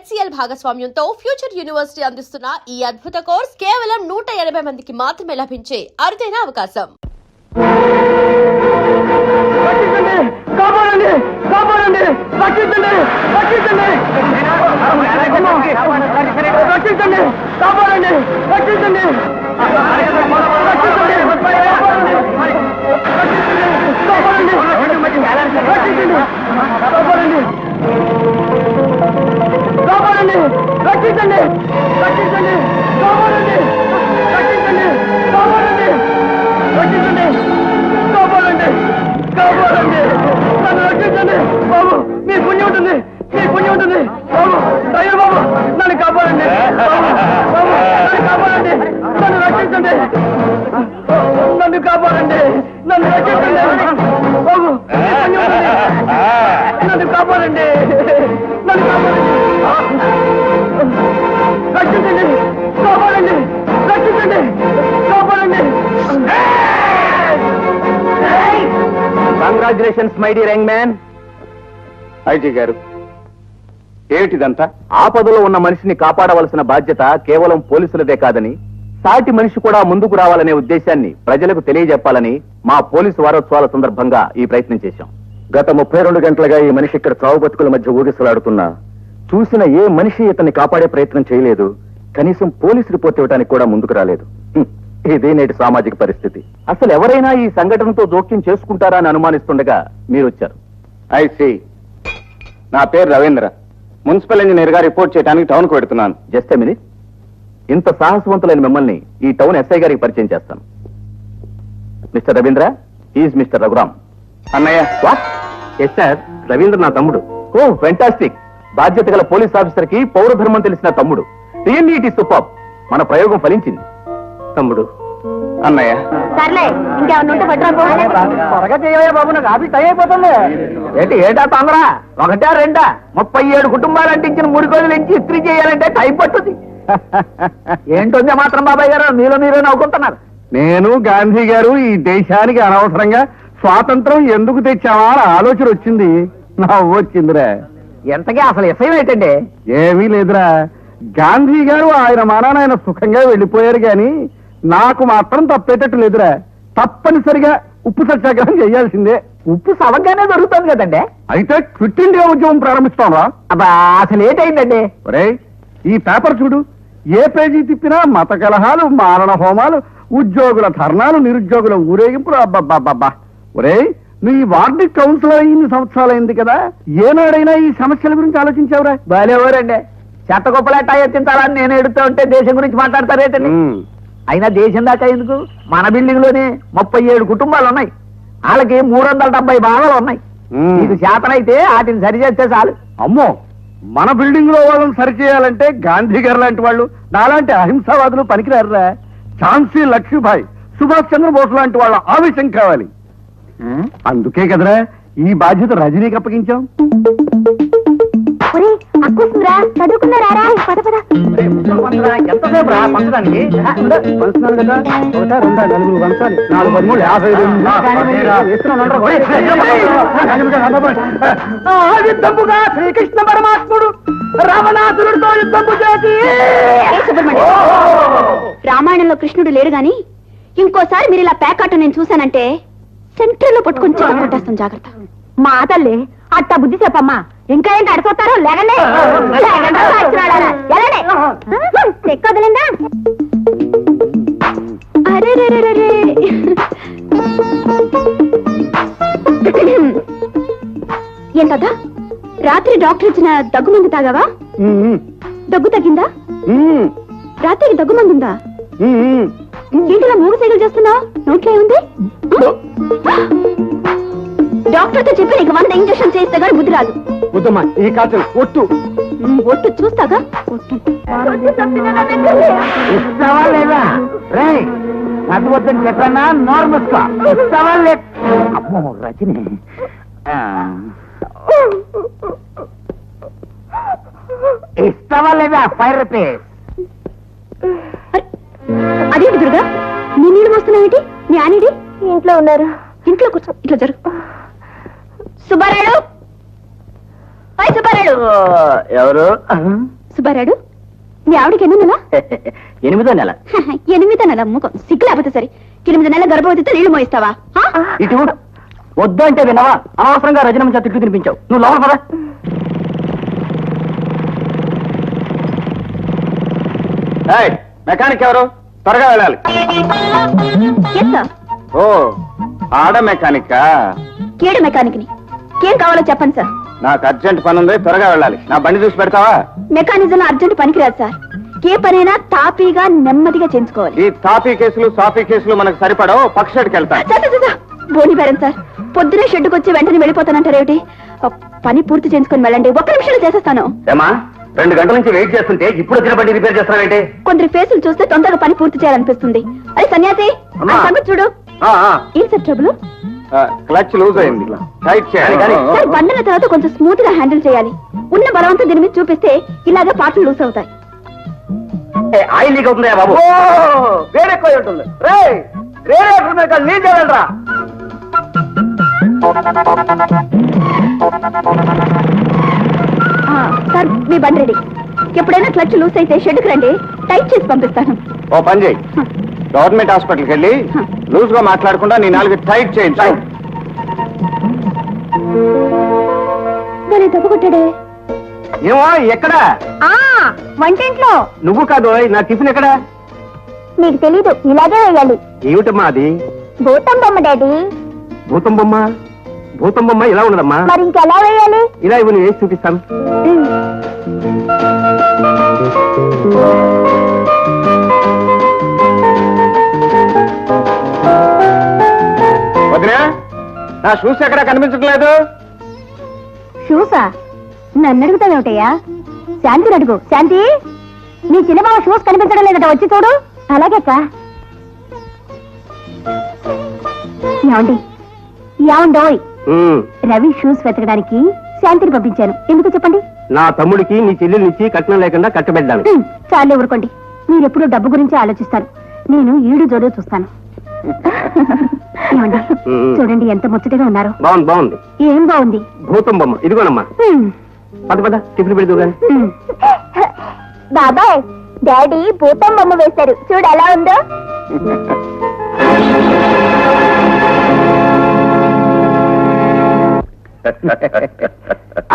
HCL భాగస్వామ్యంతో future university అందిస్తున్న ఈ అద్భుత కోర్స్ కేవలం 180 మందికి మాత్రమే లభించే అరుదైన అవకాశం. Congratulations my dear young man. IG గారు, ఏమిటిదంతా? ఆపదలో ఉన్న మనిషిని కాపాడవలసిన బాధ్యత కేవలం పోలీసులదే కాదని, సాటి మనిషి కూడా ముందుకు రావాలనే ఉద్దేశాన్ని ప్రజలకు తెలియజెప్పాలని మా పోలీసు వారోత్సవాల సందర్భంగా ఈ ప్రయత్నం చేశాం. గత 32 గంటలుగా ఈ మనిషి ఇక్కడ చావు బతుకుల మధ్య ఊగిసలాడుతున్నా చూసిన ఏ మనిషి ఇతన్ని కాపాడే ప్రయత్నం చేయలేదు. కనీసం పోలీసు రిపోర్ట్ ఇవ్వడానికి కూడా ముందుకు రాలేదు. ఇదే నేటి సామాజిక పరిస్థితి. అసలు ఎవరైనా ఈ సంఘటనతో జోక్యం చేసుకుంటారా అని అనుమానిస్తుండగా మీరు వచ్చారు. ఐసి, నా పేరు రవీంద్ర. మున్సిపల్ ఇంజనీర్ గా రిపోర్ట్ చేయడానికి టౌన్ కు పెడుతున్నాను. Just a minute. ఇంత సాహసవంతులైన మిమ్మల్ని ఈ టౌన్ ఎస్ఐ గారికి పరిచయం చేస్తాను. Mister Ravindra, is mister Raghuram. అన్నయ్య. వాట్? ఎస్ సార్, రవీంద్ర నా తమ్ముడు. Oh fantastic. బాధ్యత గల పోలీస్ ఆఫీసర్ కి పౌర ధర్మం తెలిసిన తమ్ముడు. Really it is super. మన ప్రయోగం ఫలించింది. తమ్ముడు. అన్నయ్య. సర్లే, ఇంకేమన్నా ఉంటే త్వరగా చేయవే బాబు, నాకు ఆఫీస్ టైం అయిపోతుంది. ఏటా తొందర? 1 2 37 కుటుంబాలు అంటించిన 3 రోజులు నుంచి ఇస్త్రీ చేయాలంటే టైం పట్టుద్ది. ఏంటొందే మాత్రం బాబాయ్ గారు మీలో మీరే నవ్వుకుంటున్నారు. నేను గాంధీ గారు ఈ దేశానికి అనవసరంగా స్వాతంత్రం ఎందుకు తెచ్చావా అని ఆలోచన వచ్చింది. నవ్వు వచ్చిందిరా. ఎంతకీ అసలు విషయం ఏంటండి? ఏమీ లేదురా, గాంధీ గారు ఆయన మానాన ఆయన సుఖంగా వెళ్ళిపోయారు గాని నాకు మాత్రం తప్పేటట్టు లేదురా. తప్పనిసరిగా ఉప్పు సత్యాగ్రహం చేయాల్సిందే. ఉప్పు సవగానే దొరుకుతుంది కదండి. అయితే క్విట్ ఇండియా ఉద్యమం ప్రారంభిస్తావా? అబ్బా, అసలు ఏంటైందండి? ఒరే, ఈ పేపర్ చూడు. ఏ పేజీ తిప్పినా మత కలహాలు, మారణ హోమాలు, ఉద్యోగుల ధర్నాలు, నిరుద్యోగుల ఊరేగింపులు. అబ్బబ్బబ్బబ్బా. ఒరే, నీ వార్డు కౌన్సిలర్ ఇన్ని సంవత్సరాలైంది కదా, ఏనాడైనా ఈ సమస్యల గురించి ఆలోచించావురా? బాలేవరండి. చెత్త గొప్పలేటా ఎత్తించాలని నేను ఎడుతూ ఉంటే దేశం గురించి మాట్లాడతారేటండి. అయినా దేశం దాకా ఎందుకు? మన బిల్డింగ్ లోనే 37 కుటుంబాలు ఉన్నాయి. వాళ్ళకి 370 భాగాలు ఉన్నాయి. ఇది శాతనైతే వాటిని సరిచేస్తే చాలు. అమ్మో, మన బిల్డింగ్ లో వాళ్ళని సరిచేయాలంటే గాంధీ గారు లాంటి వాళ్ళు, నాలాంటి అహింసావాదులు పనికిరారురా. ఝాన్సీ లక్ష్మీబాయి, సుభాష్ చంద్రబోస్ లాంటి వాళ్ళ ఆవేశం కావాలి. అందుకే కదరా ఈ బాధ్యత రజనీకి అప్పగించాం. అక్కురా చదువుకున్నారా? పద పద. ఎంతసేపు రా పంచడానికి? పంచుతున్నాను కదా, 1 2 4 పంచాలి. 4 13 యుద్ధముగా శ్రీకృష్ణ పరమాత్ముడు రావణాసురుడితో యుద్ధము చేసి. రామాయణంలో కృష్ణుడు లేడు గాని ఇంకోసారి మీరు ఇలా ప్యాకాట నేను చూశానంటే సెంటర్ లో పట్టుకొని కొట్టేస్తాం. జాగ్రత్త. మా తల్లి అట్ట బుద్ధి చెప్పమ్మా. ఇంకా ఏంటి అడిపోతారు? లేగండి. ఎక్కదలిందా? అరే ఏంటదా? రాత్రి డాక్టర్ ఇచ్చిన దగ్గు మందు తాగావా? దగ్గు తగ్గిందా? రాత్రికి దగ్గు మందు ఉందా? ఇంటిలో 3 సైకిల్ చేస్తున్నావు. నోట్లో ఏముంది? డాక్టర్ తో చెప్పి నీకు 100 ఇంజక్షన్ చేస్తే గానీ బుద్ధి రాదు. వద్దమ్మా, ఈ కాచలు ఒట్టు. ఒట్టు చూస్తాగా. ఇస్తావా లేదా? రే, అది వద్దని చెప్పానా? నార్మల్ ఇస్తావా లేదు? అమ్మో రజని, ఇస్తావా లేదా? 5 రూపీస్. అదేంటి దుర్గా, నీ నీళ్ళు మోస్తున్నావేంటి? మీ ఆనిడి ఇంట్లో ఉన్నారు. ఇంట్లో కూర్చో. ఇట్లా జరుగు. సుబ్బారాయుడు, ఓయ్ సుబ్బారాయుడు. ఎవరు? సుబ్బారాయుడు, మీ ఆవిడకి ఎన్ని నెల? 8వ నెల. 8 నెల ముఖం సిగ్గు లేకపోతే సరే. 8 నెలల గర్భవతితో నీళ్లు మోయిస్తావా? ఇటు వద్దు అంటే వినవా? అనవసరంగా రజనమ్మ చేత తిట్లు తినిపించావు. నువ్వు లోపల పద. మెకానిక్ ఎవరు? త్వరగా వెళ్ళాలి. Yes sir. ఓ ఆడ మెకానిక్. కేడు మెకానిక్ ని. ఏం కావాలో చెప్పండి సార్. నాకు అర్జెంట్ పని ఉంది, త్వరగా వెళ్ళాలి. నా బండి చూసి పెడతావా? మెకానిజం అర్జెంట్ పనికిరాదు సార్. ఏ పనైనా తాపీగా నెమ్మదిగా చేయించుకోవాలి. ఈ తాపీ కేసులు సాఫీ కేసులు మనకు సరిపడవు. పక్షడికి వెళ్తా. బోని బేరం సార్. పొద్దునే షెడ్డుకు వచ్చి వెంటనే వెళ్ళిపోతానంటారేమిటి? పని పూర్తి చేసుకుని వెళ్ళండి. 1 నిమిషంలో చేసేస్తాను. ఏమా 2 గంటల నుంచి వెయిట్ చేస్తుంటే ఇప్పుడు వచ్చిన బండి రిపేర్ చేస్తానంటే? కొందరి ఫేసులు చూస్తే తొందరగా పని పూర్తి చేయాలనిపిస్తుంది. అరే సన్యాసి, అమ్మా. ఆ సంగతి చూడు. ఏం సార్ ట్రబుల్? క్లచ్ లూజ్ అయింది, టైట్ చేయాలి. సార్ బండిన తర్వాత కొంచెం స్మూత్ గా హ్యాండిల్ చేయాలి. ఉన్న బలవంతా దీని మీద చూపిస్తే ఇలాగే పాటలు లూజ్ అవుతాయి. ఆయిల్ లీక్ అవుతుందా బాబు? వేరెక్కువ ఉంటుంది. లీక్ చేయాలరా. సార్ మీ బండి రెడీ. ఎప్పుడైనా క్లచ్ లూజ్ అయితే షెడ్కి రండి, టైట్ చేసి పంపిస్తాను. ఓ పని చేయి, గవర్నమెంట్ హాస్పిటల్కి వెళ్ళి లూజ్ గా మాట్లాడకుండా నీ 4 టైట్ చేయించు. మరి దెబ్బ కొట్టాడే. ఏమో ఎక్కడ? వంటింట్లో. నువ్వు కాదు, నా టిఫిన్ ఎక్కడ? నీకు తెలీదు, ఇలాగే వేయాలి. ఏమిటమ్మా అది? భూతం బొమ్మ డాడీ. భూతం బొమ్మ? భూతం బొమ్మ ఇలా ఉండదమ్మా. మరి ఇంకెలా వేయాలి? ఇలా ఇవి నేను వేసి చూపిస్తాను. వదినా, నా షూస్ ఎక్కడా కనిపించట్లేదు. షూసా? నన్ను అడుగుతావేమిటయ్యా? శాంతిని అడుగు. శాంతి, నీ చిన్నబాబు షూస్ కనిపించడం లేదట, వచ్చి చూడు. అలాగేక్క. ఏమండోయ్, రవి షూస్ వెతకడానికి శాంతిని పంపించాను. ఎందుకు చెప్పండి? నా తమ్ముడికి నీ చెల్లెల్నిచ్చి కట్నం లేకుండా కట్టబెట్టాను. చాలే ఊరుకోండి. మీరెప్పుడు డబ్బు గురించి ఆలోచిస్తారు, నేను ఈడు జోడు చూస్తాను. ఏమండి, చూడండి ఎంత ముచ్చటగా ఉన్నారు. బాగుంది బాగుంది. ఏం బాగుంది? భూతం బొమ్మ ఇదిగోనమ్మా. పద పద టిఫిన్ పెడుతూ గాని. బాబాయ్, డాడీ భూతం బొమ్మ వేశారు, చూడు ఎలా ఉందో.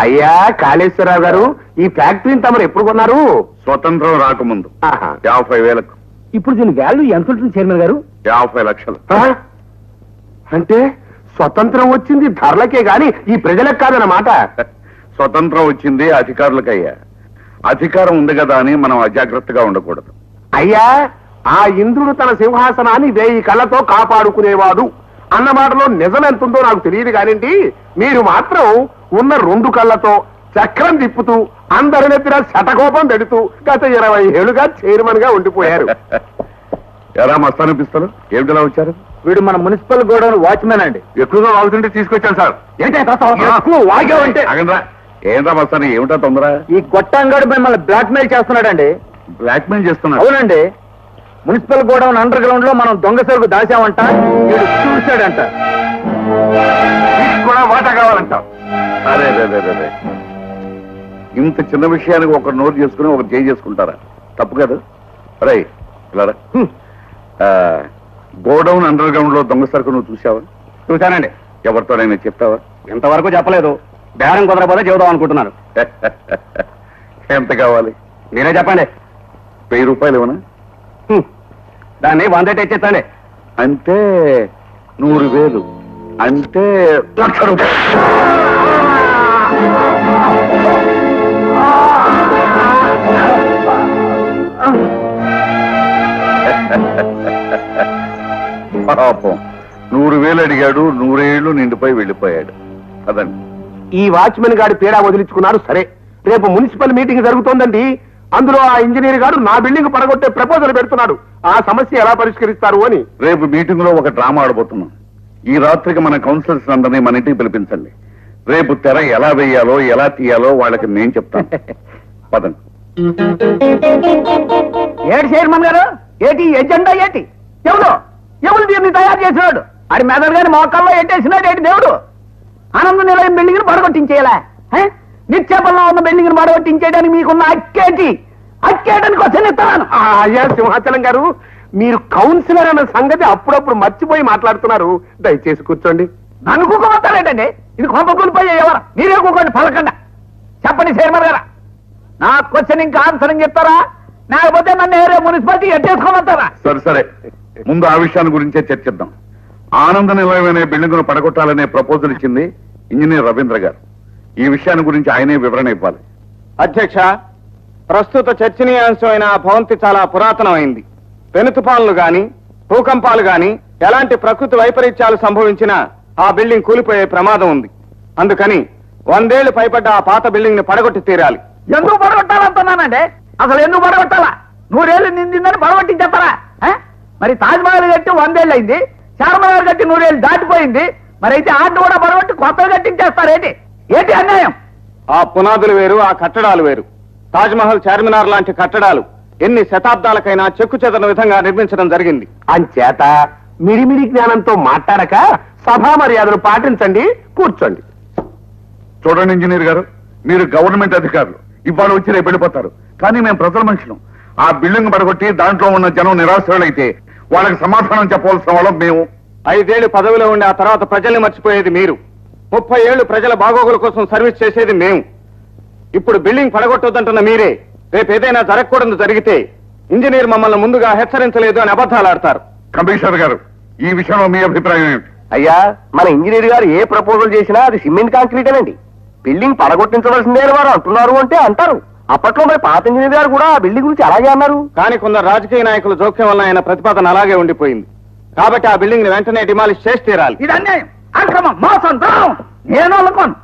అయ్యా కాళేశ్వరరావు గారు, ఈ ఫ్యాక్టరీని తమరు ఎప్పుడు కొన్నారు? స్వతంత్రం రాకముందు. ఆహా. 50,000. ఇప్పుడు దీని వాల్యూ ఎంత ఉంటుంది చైర్మన్ గారు? 50 లక్షలు. అంటే స్వతంత్రం వచ్చింది ధరలకే గాని ఈ ప్రజలకు కాదన్నమాట. స్వతంత్రం వచ్చింది అధికారులకయ్యా. అధికారం ఉంది కదా అని మనం అజాగ్రత్తగా ఉండకూడదు. అయ్యా, ఆ ఇంద్రుడు తన సింహాసనాన్ని 1000 కళ్ళతో కాపాడుకునేవాడు అన్న మాటలో నిజం ఎంతుందో నాకు తెలియదు కానివ్వండి, మీరు మాత్రం ఉన్న 2 కళ్ళతో చక్రం తిప్పుతూ అందరి నెత్తిన శతకోపం పెడుతూ గత 20 ఏళ్లుగా చైర్మన్ గా ఉండిపోయారు. ఎలా మస్తానిపిస్తారు? ఏమిటిలా వచ్చారు? వీడు మన మున్సిపల్ గోడౌన్ వాచ్మెన్ అండి. ఎక్కువగా వాగుతుంటే తీసుకొచ్చాను సార్. ఎక్కువ వాగావంటే అగండ్రా. ఏంట్రా మస్తాని, ఏమిటా తొందర? ఈ గొట్టంగాడు మిమ్మల్ని బ్లాక్మెయిల్ చేస్తున్నాడండి. బ్లాక్మెయిల్ చేస్తున్నాడు? అవునండి. మున్సిపల్ గోడౌన్ అండర్ గ్రౌండ్ లో మనం దొంగ సరుకు దాచామంట, వీడు చూశాడంట. కూడా వాటా కావాలంట. అరే రే, ఇంత చిన్న విషయానికి ఒకరు నోట్ చేసుకుని ఒకరు చేయి చేసుకుంటారా? తప్పు కదా. అరే ఇలా రా. గోడౌన్ అండర్ గ్రౌండ్ లో దొంగ సరుకు నువ్వు చూసావా? చూశానండి. ఎవరితోనైనా చెప్తావా? ఇంతవరకు చెప్పలేదు. బేరం కుదరపోతే చెబుదాం అనుకుంటున్నాను. ఎంత కావాలి? మీరే చెప్పండి. 1000 రూపాయలు ఇవ్వనా? దాన్ని 100 తెచ్చేస్తాండి. అంటే 100,000 అంటే 1,00,000 రూపాయలు. పాపం 100,000 అడిగాడు. 100 ఏళ్ళు నిండిపోయి వెళ్ళిపోయాడు. అదండి. ఈ వాచ్మెన్ గారి పీడా వదిలించుకున్నారు. సరే, రేపు మున్సిపల్ మీటింగ్ జరుగుతోందండి. అందులో ఆ ఇంజనీర్ గారు నా బిల్డింగ్ పడగొట్టే ప్రపోజల్ పెడుతున్నాడు. ఆ సమస్య ఎలా పరిష్కరిస్తారు అని. రేపు మీటింగ్ లో ఒక డ్రామా ఆడబోతున్నాం. ఈ రాత్రికి మన కౌన్సిలర్స్ అందరినీ మన ఇంటికి పిలిపించండి. రేపు తెర ఎలా వేయాలో ఎలా తీయాలో వాళ్ళకి నేను చెప్తాను. పదండి. ఏటి చైర్మన్ గారు, ఏటి ఎజెండా ఏటి? ఎవరు దీన్ని తయారు చేసినాడు? అది మెదడు గారి మోకాల్లో ఎట్టేసినాడు. ఏంటి దేవుడు? ఆనంద నిలయం బిల్డింగ్ పడగొట్టించేయాలా? నిక్షేపంలో ఉన్న బిల్డింగ్ ని పడగొట్టించేయడానికి మీకున్న అక్కేయడానికి క్వశ్చన్ ఇస్తున్నాను. అయ్యా సింహాచలం గారు, మీరు కౌన్సిలర్ అన్న సంగతి అప్పుడప్పుడు మర్చిపోయి మాట్లాడుతున్నారు. దయచేసి కూర్చోండి. నన్ను కూకోమంటారేంటండి? ఇది కొంప కూలిపోయే ఎవరు? మీరే కూకోండి పలకండా. చెప్పండి చైర్మన్ గారా, నా క్వశ్చన్ ఇంకా ఆన్సర్ చెప్తారా, లేకపోతే నన్ను ఏరే మున్సిపాలిటీ ఎట్టేసుకోమంటారా? సరే సరే, ముందు ఆ విషయాన్ని గురించే చర్చిద్దాం. ఆనంద నిలయం అనే బిల్డింగ్ ను పడగొట్టాలనే ప్రపోజల్ ఇచ్చింది ఇంజనీర్ రవీంద్ర గారు. ఈ విషయాన్ని గురించి ఆయనే వివరణ ఇవ్వాలి. అధ్యక్ష, ప్రస్తుత చర్చనీయాంశమైన ఆ భవంతి చాలా పురాతనమైంది. పెను తుఫాన్లు గాని, భూకంపాలు గాని, ఎలాంటి ప్రకృతి వైపరీత్యాలు సంభవించినా ఆ బిల్డింగ్ కూలిపోయే ప్రమాదం ఉంది. అందుకని 100 ఏళ్లు పైపడ్డ ఆ పాత బిల్డింగ్ ని పడగొట్టి తీరాలి. ఎందుకు పడగొట్టాలంటున్నానండి? అసలు ఎందుకు పడగొట్టాలా? 100 ఏళ్ళు నిండిందని పడగొట్టించేస్తారా? మరి తాజ్ మహల్ కట్టి 100 ఏళ్ళు అయింది, చార్మినార్ కట్టి 100 ఏళ్ళు దాటిపోయింది. మరి అయితే ఆటను కూడా పడగొట్టి కొత్తగా కట్టించేస్తారేంటి? ఏంటి అన్యాయం? ఆ పునాదులు వేరు, ఆ కట్టడాలు వేరు. తాజ్ మహల్, చార్మినార్ లాంటి కట్టడాలు ఎన్ని శతాబ్దాలకైనా చెక్కు చెదరని విధంగా నిర్మించడం జరిగింది. అంచేత మిడిమిడి జ్ఞానంతో మాట్లాడక సభా మర్యాదలు పాటించండి, కూర్చోండి. చూడండి ఇంజనీర్ గారు, మీరు గవర్నమెంట్ అధికారులు, ఇవాళ వచ్చి రేపు వెళ్ళిపోతారు. కానీ మేము ప్రజల మనుషులం. ఆ బిల్డింగ్ పడగొట్టి దాంట్లో ఉన్న జనం నిరాశ్రులైతే వాళ్ళకి సమాధానం చెప్పవలసిన వాళ్ళం మేము. 5 ఏళ్లు పదవిలో ఉండి ఆ తర్వాత ప్రజల్ని మర్చిపోయేది మీరు. 30 ఏళ్లు ప్రజల బాగోగుల కోసం సర్వీస్ చేసేది మేము. ఇప్పుడు బిల్డింగ్ పడగొట్టొద్దంటున్న మీరే రేపు ఏదైనా జరగకూడదు జరిగితే ఇంజనీర్ మమ్మల్ని ముందుగా హెచ్చరించలేదు అని అబద్ధాలు ఆడతారు. కమిషనర్ గారు, ఈ విషయంలో మీ అభిప్రాయం ఏమిటి? అయ్యా, మన ఇంజనీర్ గారు ఏ ప్రపోజల్ చేసినా అది సిమెంట్ కాంక్రీటేనండి. బిల్డింగ్ పడగొట్టించవలసిందే అని వారు అంటున్నారు అంటే అంటారు. అప్పట్లో మరి పాత ఇంజనీర్ గారు కూడా ఆ బిల్డింగ్ గురించి అలాగే అన్నారు. కానీ కొందరు రాజకీయ నాయకుల జోక్యం వల్ల ఆయన ప్రతిపాదన అలాగే ఉండిపోయింది. కాబట్టి ఆ బిల్డింగ్ ని వెంటనే డిమాలిష్ చేసి తీరాలి. ఇది అన్యాయం, అక్రమం, మోసం, ద్రోహం. నేను అనుకోను.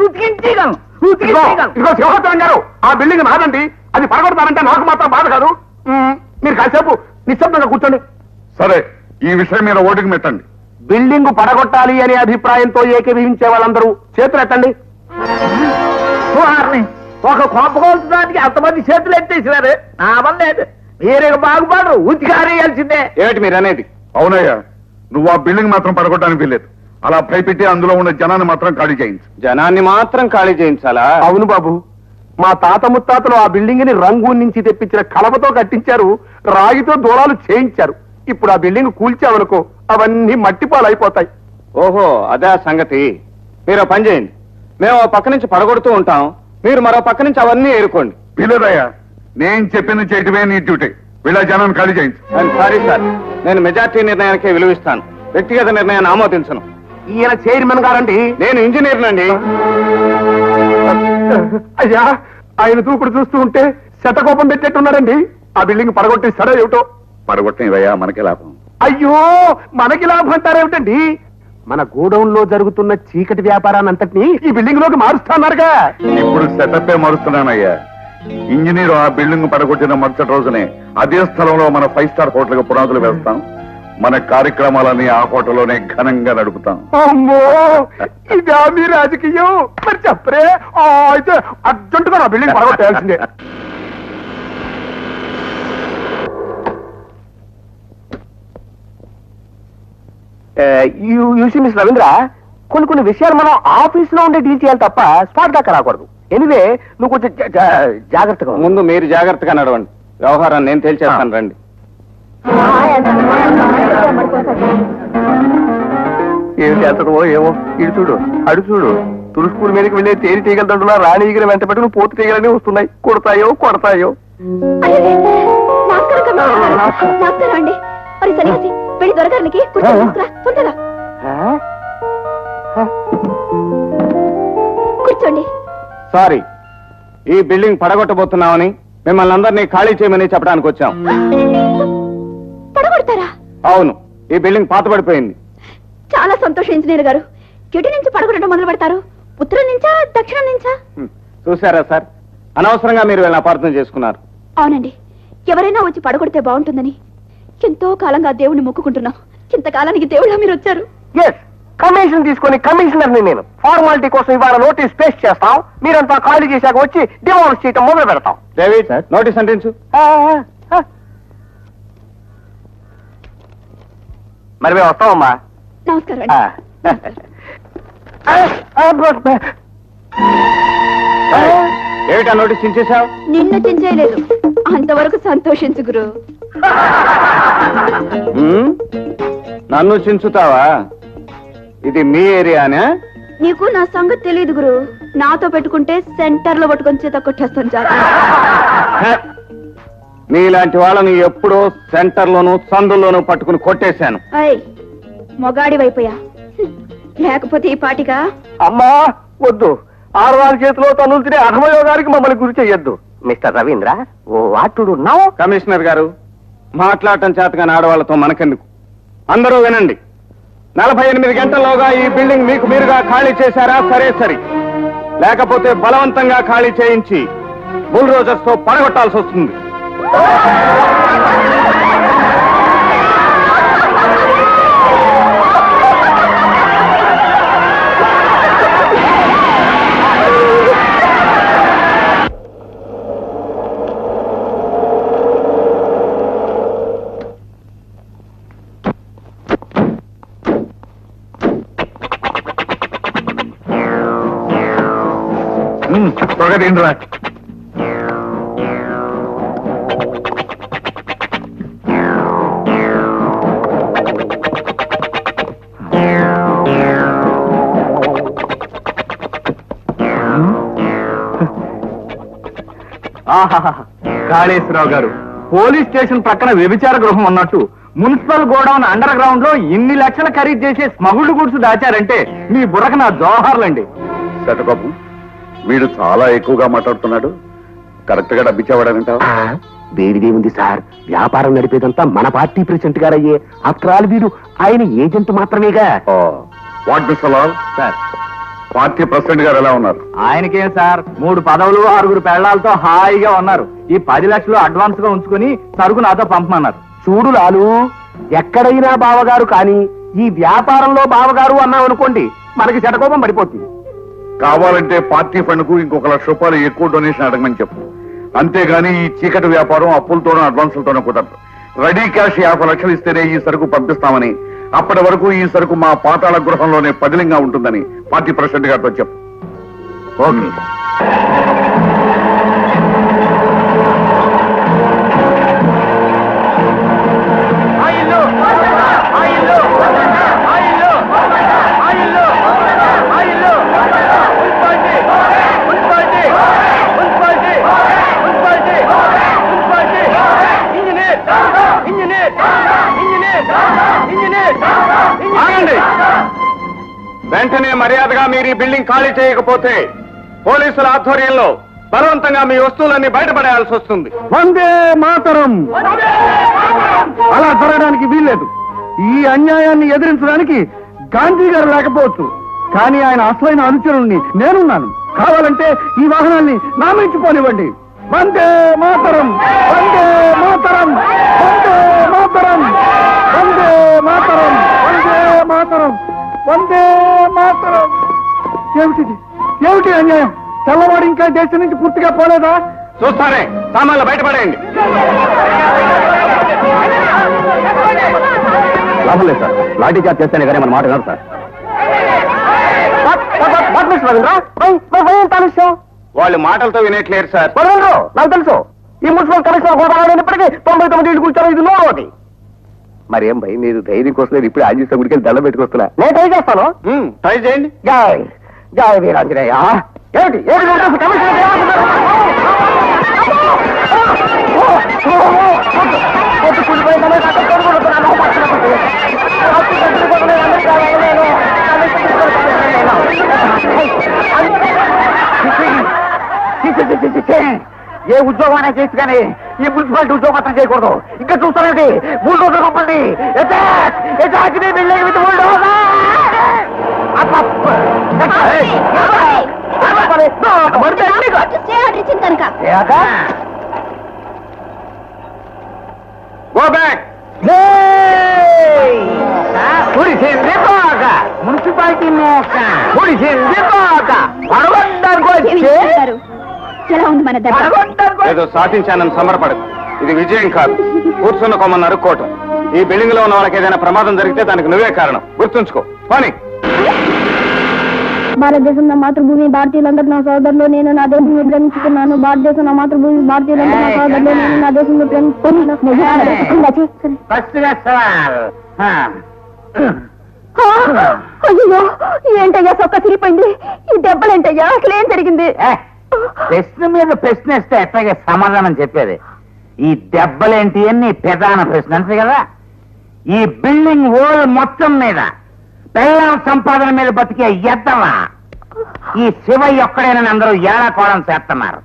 ఉతికించగలను. ఇదిగో సింహాచలం గారు, ఆ బిల్డింగ్ నాదండి. అది పడగొడతానంటే నాకు మాత్రం బాధ కాదు. మీరు కాసేపు నిశ్శబ్దంగా కూర్చోండి. సరే, ఈ విషయం మీద ఓటుకు పెట్టండి. బిల్డింగ్ పడగొట్టాలి అనే అభిప్రాయంతో ఏకీభవించే వాళ్ళందరూ చేతులు ఎత్తండి. వారిని ఒక కొంప కోల్చడానికి అంతమంది చేతులు ఎత్తేసినారు. నా వల్ల లేదు. మీరే బాగుపడరు, ఉతికారేయాల్సిందే. ఏమిటి మీరు అనేది? అవునయ్యా, నువ్వు ఆ బిల్డింగ్ మాత్రం పడగొట్టడానికి వీల్లేదు. అలా భయపెట్టి అందులో ఉన్న జనాన్ని మాత్రం ఖాళీ చేయించు. జనాన్ని మాత్రం ఖాళీ చేయించాలా? అవును బాబు, మా తాత ముత్తాతలు ఆ బిల్డింగ్ ని రంగు నుంచి తెప్పించిన కలపతో కట్టించారు, రాగితో దూరాలు చేయించారు. ఇప్పుడు ఆ బిల్డింగ్ కూల్చామనుకో అవన్నీ మట్టిపాలైపోతాయి. ఓహో, అదే ఆ సంగతి. మీరు ఓ పని చేయండి, మేము ఓ పక్క నుంచి పడగొడుతూ ఉంటాం, మీరు మరో పక్క నుంచి అవన్నీ ఏరుకోండి. వీలేదయ్యా, నేను చెప్పింది చేయటమే నీ డ్యూటీ. వీళ్ళ జనాన్ని ఖాళీ చేయించు. సారీ సార్, నేను మెజార్టీ నిర్ణయానికే విలువిస్తాను, వ్యక్తిగత నిర్ణయాన్ని ఆమోదించను. ఈయన చైర్మన్ గారండి. నేను ఇంజనీర్నండి. అయ్యా, ఆయన దూకుడు చూస్తూ ఉంటే శతకోపం పెట్టేట్టున్నారండి. ఆ బిల్డింగ్ పడగొట్టేస్తాడో ఏమిటో. పడగొట్టనివయ్యా, మనకి లాభం. అయ్యో, మనకి లాభం అంటారేమిటండి? మన గోడౌన్ లో జరుగుతున్న చీకటి వ్యాపారాన్ని అంతటినీ ఈ బిల్డింగ్ లోకి మారుస్తున్నారుగా. ఇప్పుడు సెటప్పే మారుస్తున్నానయ్యా. ఇంజనీర్ ఆ బిల్డింగ్ పడగొట్టిన మరుసటి రోజునే అదే స్థలంలో మన 5 స్టార్ హోటల్ కు పునాదులు వేస్తాం. మన కార్యక్రమాలని ఆ హోటల్లోనే ఘనంగా నడుపుతాం. అమ్మో, ఇదా మీ రాజకీయం? మరి చెప్పరే. అయితే అర్జెంటుగా నా బిల్డింగ్ పడగొట్టాల్సిందే. మిస్ రవీంద్ర, కొన్ని విషయాలు మనం ఆఫీస్ లో ఉండే డీల్ చేయాలి తప్ప స్పాట్ దాకా రాకూడదు. ఎనివే, నువ్వు కొంచెం జాగ్రత్తగా ఉండు. ముందు మీరు జాగ్రత్తగా నడవండి, వ్యవహారాన్ని నేను తేల్చేస్తాను. రండి. ఏం చేస్తాడో ఏమో. ఇటు చూడు, అడు చూడు. తులుస్కూల్ మీదకి వెళ్ళే తేరి తీగలదంటున్నా రాణి ఈగలు వెంట పెట్టి నువ్వు పోతు తీగలనే వస్తున్నాయి. కొడతాయో. నమస్కారం అండి. మరి సన్యాసి వెళ్ళి దొరగారికి కూర్చోండి. సారీ, ఈ బిల్డింగ్ పడగొట్టబోతున్నామని మిమ్మల్ని అందరినీ ఖాళీ చేయమని చెప్పడానికి వచ్చాం. పడగొడతారా? అవును, ఈ బిల్డింగ్ పాతబడిపోయింది. చాలా సంతోషం ఇంజనీర్ గారు. ఎటు నుంచి పడగొట్టడం మొదలు పెడతారు? ఉత్తరం నుంచా, దక్షిణం నుంచా? చూసారా సార్, అనవసరంగా మీరు వీళ్ళని అపార్థం చేసుకున్నారు. అవునండి, ఎవరైనా వచ్చి పడగొడితే బాగుంటుందని ఎంతో కాలంగా దేవుణ్ణి మొక్కుకుంటున్నాం. ఇంతకాలానికి దేవుళ్ళ మీరు వచ్చారు. కమిషన్ తీసుకొని కమిషనర్ని నేను ఫార్మాలిటీ కోసం ఇవాళ నోటీస్ పేస్ట్ చేస్తాం. మీరంతా ఖాళీ చేశాక వచ్చి డిమాలిష్ చేయటం మొదలు పెడతాం. దేవి, నోటీస్ అంటించు. మరి మేము వస్తామమ్మా. నమస్కారం ఏమిటా నోటీస్ చించేశావు? నిన్ను చించేయలేదు, అంతవరకు సంతోషించు గురు. నన్ను చించుతావా? ఇది మీ ఏరియానే? నీకు నా సంగతి తెలియదు గురు. నాతో పెట్టుకుంటే సెంటర్ లో పట్టుకొని చేత కొట్టేస్తాను జాగ్రత్త. నీలాంటి వాళ్ళని ఎప్పుడో సెంటర్లోనూ సందుల్లోనూ పట్టుకుని కొట్టేశాను. అయ్ మొగాడి వైపోయా, లేకపోతే ఈ పాటిగా. అమ్మా వద్దు, ఆడవారి చేతిలో తనులు తినే అధమయోగానికి మమ్మల్ని గురి చెయ్యొద్దు. మిస్టర్ రవీంద్ర, ఓ వాటుడు నౌ. కమిషనర్ గారు, మాట్లాడటం చేతగాని ఆడవాళ్లతో మనకెందుకు? అందరూ వినండి. 48 గంటల్లోగా ఈ బిల్డింగ్ మీకు మీరుగా ఖాళీ చేశారా? సరే సరి, లేకపోతే బలవంతంగా ఖాళీ చేయించి బుల్డోజర్స్ తో పడగొట్టాల్సి వస్తుంది. త్వరగా తిండిరా. కాళేశ్వరరావు గారు, పోలీస్ స్టేషన్ ప్రక్కన వ్యభిచార గృహం ఉన్నట్టు మున్సిపల్ గోడౌన్ అండర్ గ్రౌండ్ లో ఇన్ని లక్షల ఖరీదు చేసే స్మగుళ్ళు గుడ్స్ దాచారంటే మీ బుర్రకు నా జోహార్లండి. శతబాబు, వీడు చాలా ఎక్కువగా మాట్లాడుతున్నాడు. కరెక్ట్ గా డబ్బిచ్చేవాడనంటావు? వేడిదే ఉంది సార్, వ్యాపారం నడిపేదంతా మన పార్టీ ప్రెసిడెంట్ గారయ్యే. ఆఫ్టర్ ఆల్ వీడు ఆయన ఏజెంట్ మాత్రమేగా. What mister Lal, sir, party president గారు ఎలా ఉన్నారు? ఆయనకేం సార్, 3 పదవులు 6 పెళ్లాలతో హాయిగా ఉన్నారు. ఈ 10 లక్షలు అడ్వాన్స్ గా ఉంచుకుని సరుకు నాతో పంపమన్నారు. చూడు లాలు, ఎక్కడైనా బావగారు కానీ ఈ వ్యాపారంలో బావగారు అన్నాం అనుకోండి, మనకి చెడకోపం పడిపోతుంది. కావాలంటే పార్టీ ఫండ్ కు ఇంకొక ₹1,00,000 ఎక్కువ డొనేషన్ అడగమని చెప్పు. అంతేగాని ఈ చీకటి వ్యాపారం అప్పులతోనూ అడ్వాన్సులతోనూ కుదరదు. రెడీ క్యాష్ 50 లక్షలు ఇస్తేనే ఈ సరుకు పంపిస్తామని, అప్పటి వరకు ఈ సరుకు మా పాతాళ గృహంలోనే పదిలంగా ఉంటుందని పార్టీ ప్రెసిడెంట్ గారితో చెప్పు. ఓకే. ఆగండి. వెంటనే మర్యాదగా మీరు ఈ బిల్డింగ్ ఖాళీ చేయకపోతే పోలీసుల ఆధ్వర్యంలో బలవంతంగా మీ వస్తువులన్నీ బయటపడేయాల్సి వస్తుంది. వందే మాతరం. అలా జరగడానికి వీల్లేదు. ఈ అన్యాయాన్ని ఎదిరించడానికి గాంధీ గారు లేకపోవచ్చు, కానీ ఆయన అసలైన అనుచరుణ్ణి నేనున్నాను. కావాలంటే ఈ వాహనాన్ని నామించుకోనివ్వండి. వందే మాతరం, వందే మాతరం, వందే మాతరం, వందే మాతరం, వందే మాతరం, వందే మాతరం. ఏమిటిది? ఏమిటి అన్యాయం? తెల్లవాడు ఇంకా దేశం నుంచి పూర్తిగా పోలేదా? చూస్తానే, సామాన్లు బయటపడేయండి. లాభం లేదు సార్, లాఠీ చార్జ్ చేస్తేనే కానీ మన మాట కాదు సార్. వాళ్ళు మాటలతో వినేట్లేరు సార్. నాకు తెలుసు, ఈ మున్సిపల్ కమిషనర్ గోదావరి 99 ఇళ్ళు కూర్చోరు, ఇది నో అది. మరేం భయ్, మీరు ధైర్యం కోసం నేను ఇప్పుడు ఆంజనేయ గుడికి వెళ్ళి దండం పెట్టుకొస్తున్నా. నేను ట్రై చేస్తాను. ట్రై చేయండి. జై జై వీరాంజనేయ. ఏమిటి ఏమిటి నోటీసు? కమిషనర్ ఏమంటున్నారు? ఏ ఉద్యోగమైనా చేసి కానీ ఈ మున్సిపాలిటీ ఉద్యోగం మాత్రం చేయకూడదు. ఇంకా చూస్తానండి, బుల్డోజర్ పంపండి. Go back. మున్సిపాలిటీ ఎలా ఉంది మన దెబ్బ? ఏదో సాధించానని సంబరపడదు. ఇది విజయం కాదు, కూర్చున్న కొమ్మని నరుక్కోవటం. ఈ బిల్డింగ్ లో ఉన్న వాళ్ళకి ఏదైనా ప్రమాదం జరిగితే దానికి నువ్వే కారణం, గుర్తుంచుకో. పోనీ. భారతదేశం నా మాతృభూమి, భారతీయులందరూ నా సోదరులు, నేను నా దేశంలో ప్రేమిస్తున్నాను. భారతదేశం నా మాతృభూమి, భారతీయులందరూ నా సోదరులు, నేను నా దేశంలో ప్రేమిస్తున్నాను. ఫస్ట్ సవాల్ అయ్యో ఏంటయ్యా సొక్క తిరిగిపోయింది. ఈ దెబ్బలేంటయ్యా, అసలు ఏం జరిగింది? ప్రశ్న మీద ప్రశ్న వేస్తే ఎట్లాగే సమాధానం చెప్పేది. ఈ దెబ్బలేంటి అని ప్రధాన ప్రశ్న అంతే కదా. ఈ బిల్డింగ్ ఓల్ మొత్తం మీద పెళ్ళాం సంపాదన మీద బతికే ఎద్దవా ఈ శివయ్య ఒక్కడేనని అందరూ ఏడాకోవడం చేస్తున్నారు.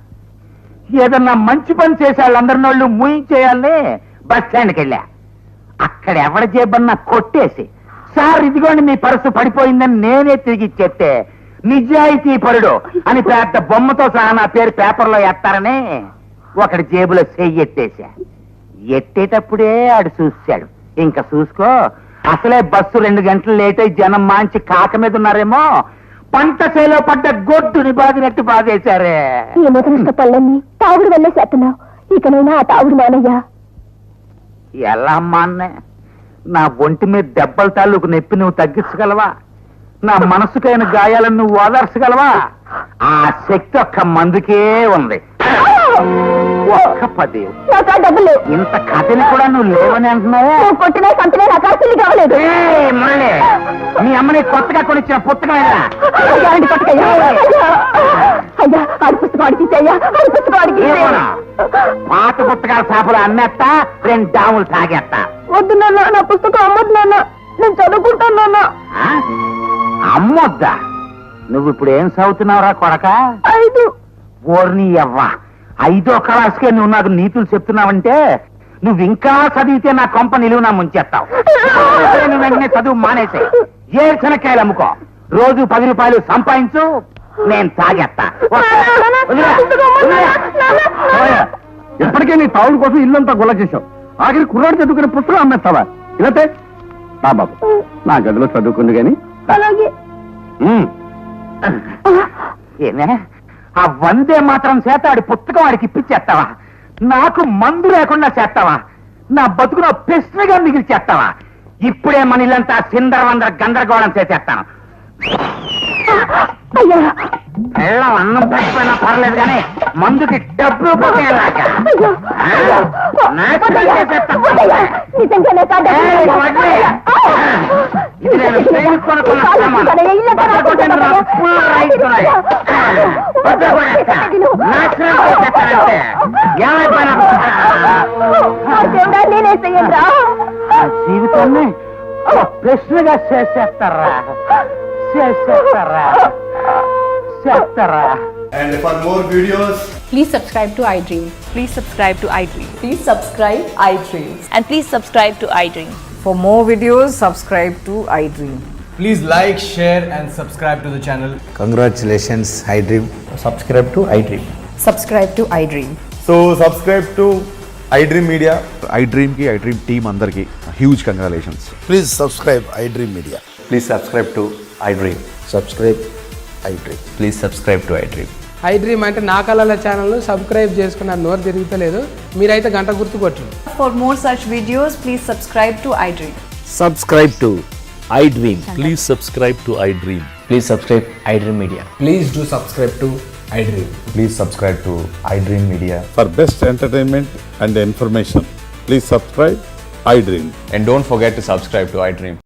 ఏదన్నా మంచి పని చేసే వాళ్ళందరినీ వాళ్ళు ముయించేయాలని బస్ స్టాండ్కి వెళ్ళా. అక్కడ ఎవడ జేబన్నా కొట్టేసి, సార్ ఇదిగోండి మీ పర్సు పడిపోయిందని నేనే తిరిగి చెప్తే నిజాయితీ పరుడు అని పెద్ద బొమ్మతో సహా నా పేరు పేపర్లో ఎత్తారని ఒకటి జేబులో చెయ్యెట్టేశా. ఎట్టేటప్పుడే ఆడు చూశాడు. ఇంకా చూసుకో, అసలే బస్సు 2 గంటలు లేట్ అయి జనం మాంచి కాక మీద ఉన్నారేమో, పంట చేలో పడ్డ గొడ్డుని బాదినట్టు బాధేశారే. ఈ మొదటి పళ్ళని తాగుడు వల్లే చేస్తున్నావు. ఇకనైనా ఆ తాగుడు మానయ్యా. ఎలా అమ్మా అన్నే, నా ఒంటి మీద దెబ్బల తాలూకు నొప్పి నువ్వు తగ్గించగలవా? నా మనసుకైన గాయాలను నువ్వు ఓదార్చగలవా? ఆ శక్తి ఒక్క మందుకే ఉంది. ఒక్క 10 నాకు డబ్బులు ఇంత కథని కూడా నువ్వు లేవని అంటున్నావా? కొట్టిన సంతనే నాకు అసలు కావలేదు. ఏయ్, మురళి, మీ అమ్మని కొత్తగా కొనిచ్చిన పుస్తకం ఏదా? అయ్యా ఆడి పుస్తకం అడిగితేయ్యా, ఆడి పుస్తకం అడిగి ఏమోనా? పాత పుస్తకాల షాపులు అమ్మేస్తా, 2 డాములు తాగేస్తా. వద్దు నాన్న, నా పుస్తకం అమ్మద్దు నాన్న, నేను చదువుకుంటాను నాన్న. ఆ? అమ్మొద్దా? నువ్వు ఇప్పుడు ఏం చదువుతున్నావురా కొడక? 5. ఓర్ని అవ్వ, 5వ క్లాస్కే నువ్వు నాకు నీతులు చెప్తున్నావంటే నువ్వు ఇంకా చదివితే నా కొంప నిలువునా ముంచేస్తావు. నువ్వు వెంటనే చదువు మానేసే, ఏ శనక్కాయలు అమ్ముకో, రోజు 10 రూపాయలు సంపాదించు, నేను తాగేస్తా. ఎప్పటికే నీ తావుల కోసం ఇల్లంతా గుల్ల చేశావు. ఆఖరి కుర్రాడు చదువుకునే పుస్తకం అమ్మేస్తావా? ఇలాతే నా బాబు నా గదిలో చదువుకుంది గాని. అలాగే ఏమే, ఆ 100 మాత్రం చేత ఆడి పుస్తకం ఆడికి ఇప్పించేస్తావా? నాకు మందు లేకుండా చేస్తావా? నా బతుకులో ప్రశ్నగా మిగిలి చేస్తావా? ఇప్పుడే మన ఇల్లంతా సిందరవందర గందరగోళం చేసేస్తాను. అయ్యా పెళ్ళం అన్నం పెట్టిపోయినా పర్లేదు కానీ మందుకి డబ్బు పోయేలాగా. నిజంగానే కాదు. ఇది నేను పెళ్లి కొనుక్కున్న సామాను. బట్టలు కొట్టేందుకు నాకు full rights ఉన్నాయి. బట్టలు కొట్టేస్తా. నాశనం చేసేస్తానంటే ఏమైపోయినా దేవుడా నేనే చెయ్యండిరా. ఆ జీవితాన్ని ఒక ప్రశ్నగా చేసేస్తారా? చేసేస్తారా? చేస్తారా? And for more videos, Please subscribe to iDream. Please subscribe to iDream. Please subscribe iDream. And please subscribe to iDream. For more videos, subscribe to iDream. please like, share, and subscribe to the channel. Congratulations, iDream. Subscribe to iDream. Subscribe to iDream. So subscribe to iDream Media. iDream ki iDream team andarki huge congratulations. Please subscribe iDream Media. Please subscribe to iDream. Subscribe iDream. Please subscribe to iDream. iDream అంటే నా కళల ఛానల్ను subscribe చేసుకున్నారు. నోరు తిరుగుతలేదు, మీరైతే గంట గుర్తు కొట్టండి. For more such videos, please subscribe to iDream. Subscribe to iDream. Please subscribe to iDream. Please subscribe iDream Media. Please do subscribe to iDream. Please subscribe to iDream Media. For best entertainment and information, please subscribe iDream. And don't forget to subscribe to iDream.